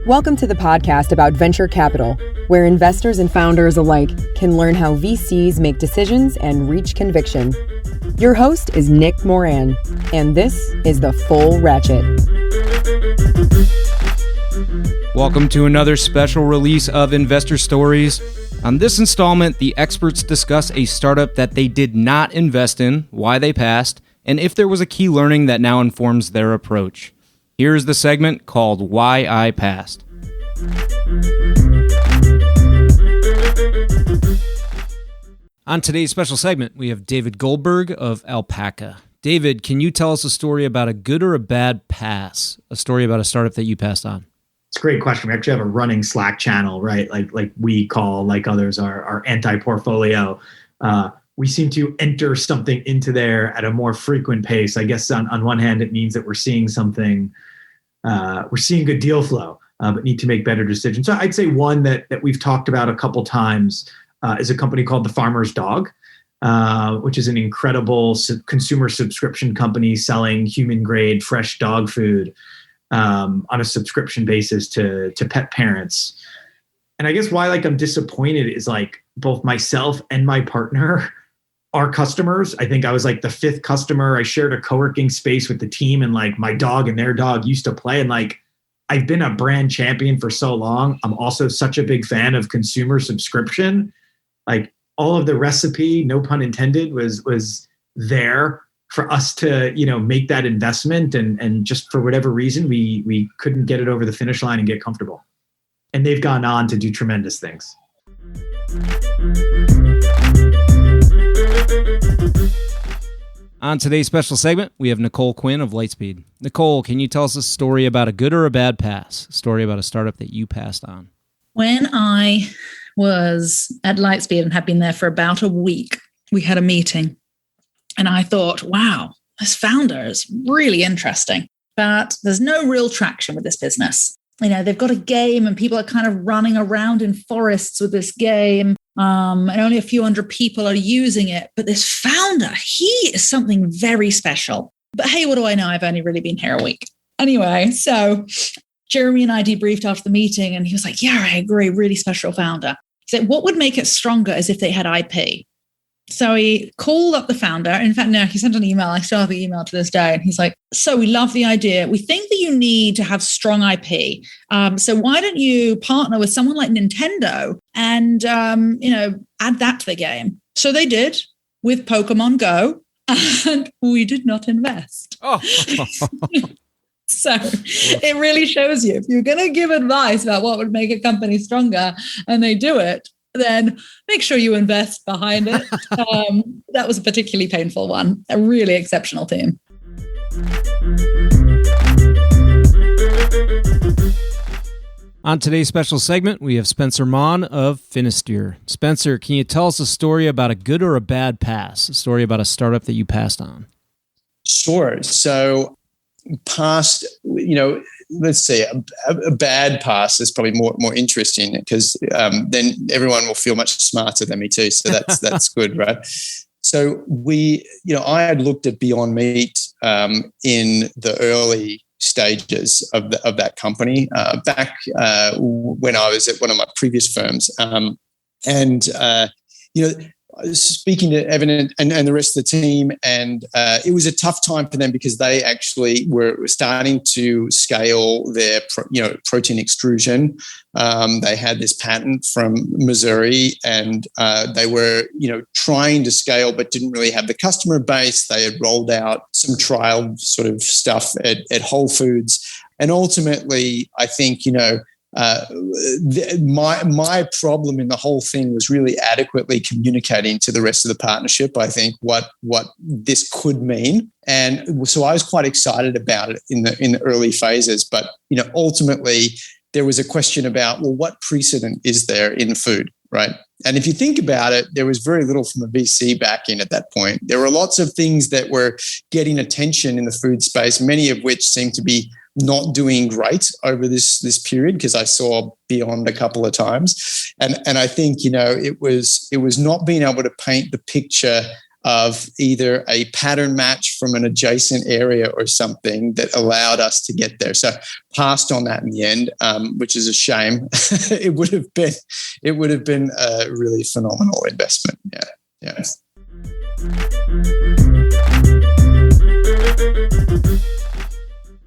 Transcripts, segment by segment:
Welcome to the podcast about venture capital, where investors and founders alike can learn how VCs make decisions and reach conviction. Your host is Nick Maughan, and this is The Full Ratchet. Welcome to another special release of Investor Stories. On this installment, the experts discuss a startup that they did not invest in, why they passed, and if there was a key learning that now informs their approach. Here's the segment called Why I Passed. On today's special segment, we have David Goldberg of Alpaca. David, can you tell us a story about a good or a bad pass? A story about a startup that you passed on? It's a great question. We actually have a running Slack channel, right? Like we call, like others, our anti-portfolio. We seem to enter something into there at a more frequent pace. I guess on one hand, it means that we're seeing something, we're seeing good deal flow, but need to make better decisions. So I'd say one that we've talked about a couple times is a company called The Farmer's Dog, which is an incredible consumer subscription company selling human-grade fresh dog food on a subscription basis to pet parents. And I guess why I'm disappointed is both myself and my partner are customers. I think I was the fifth customer. I shared a co-working space with the team, and my dog and their dog used to play. And I've been a brand champion for so long. I'm also such a big fan of consumer subscription. All of the recipe, no pun intended, was there for us to, make that investment. And just for whatever reason, we couldn't get it over the finish line and get comfortable. And they've gone on to do tremendous things. On today's special segment, we have Nicole Quinn of Lightspeed. Nicole, can you tell us a story about a good or a bad pass? A story about a startup that you passed on. When I was at Lightspeed and had been there for about a week, we had a meeting. And I thought, wow, this founder is really interesting. But there's no real traction with this business. They've got a game and people are kind of running around in forests with this game. And only a few hundred people are using it. But this founder, he is something very special. But hey, what do I know? I've only really been here a week. Anyway, so Jeremy and I debriefed after the meeting and he was like, yeah, I agree. Really special founder. He said, what would make it stronger is if they had IP. So he called up the founder. In fact, no, he sent an email. I still have the email to this day. And he's like, so we love the idea. We think that you need to have strong IP. So why don't you partner with someone like Nintendo and, add that to the game? So they did with Pokemon Go, and we did not invest. Oh. So it really shows you, if you're going to give advice about what would make a company stronger and they do it, then make sure you invest behind it. That was a particularly painful one, a really exceptional team. On today's special segment, we have Spencer Maughan of Finisteer. Spencer, can you tell us a story about a good or a bad pass? A story about a startup that you passed on? Sure. So past, let's see, a bad pass is probably more interesting because then everyone will feel much smarter than me too. So that's good, right? So I had looked at Beyond Meat in the early stages of that company back when I was at one of my previous firms, speaking to Evan and the rest of the team, and it was a tough time for them because they actually were starting to scale their protein extrusion. They had this patent from Missouri, and they were trying to scale but didn't really have the customer base. They had rolled out some trial sort of stuff at Whole Foods, and ultimately, I think my problem in the whole thing was really adequately communicating to the rest of the partnership, I think, what this could mean. And so I was quite excited about it in the early phases. But, ultimately there was a question about, well, what precedent is there in food, right? And if you think about it, there was very little from a VC back in at that point. There were lots of things that were getting attention in the food space, many of which seemed to be not doing great over this period, because I saw Beyond a couple of times. And I think, it was not being able to paint the picture of either a pattern match from an adjacent area or something that allowed us to get there. So passed on that in the end, which is a shame. It would have been a really phenomenal investment. Yeah.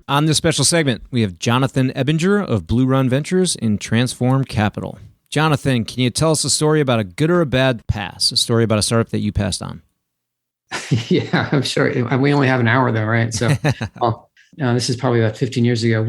On this special segment, we have Jonathan Ebinger of Blue Run Ventures in Transform Capital. Jonathan, can you tell us a story about a good or a bad pass, a story about a startup that you passed on? Yeah, I'm sure. We only have an hour though, right? So this is probably about 15 years ago.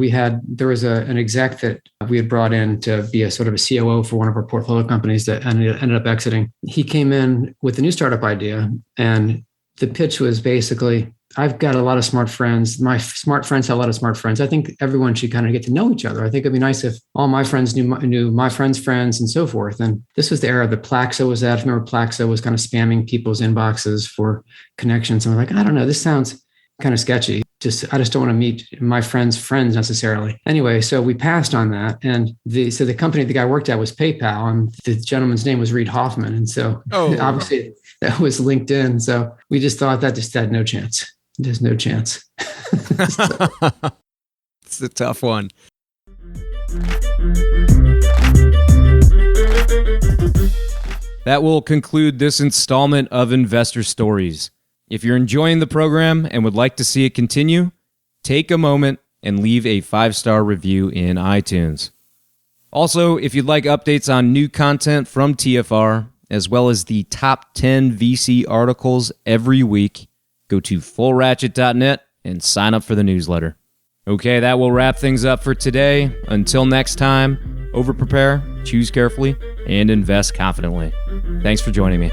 There was an exec that we had brought in to be a sort of a COO for one of our portfolio companies that ended up exiting. He came in with a new startup idea, and the pitch was basically, I've got a lot of smart friends. My smart friends have a lot of smart friends. I think everyone should kind of get to know each other. I think it'd be nice if all my friends knew my friends' friends and so forth. And this was the era that Plaxo was at. I remember Plaxo was kind of spamming people's inboxes for connections. And we're like, I don't know, this sounds kind of sketchy. I just don't want to meet my friends' friends necessarily. Anyway, so we passed on that. And the company the guy worked at was PayPal, and the gentleman's name was Reid Hoffman. And so obviously that was LinkedIn. So we just thought that just had no chance. There's no chance. It's a tough one. That will conclude this installment of Investor Stories. If you're enjoying the program and would like to see it continue, take a moment and leave a 5-star review in iTunes. Also, if you'd like updates on new content from TFR, as well as the top 10 VC articles every week, go to fullratchet.net and sign up for the newsletter. Okay, that will wrap things up for today. Until next time, over-prepare, choose carefully, and invest confidently. Thanks for joining me.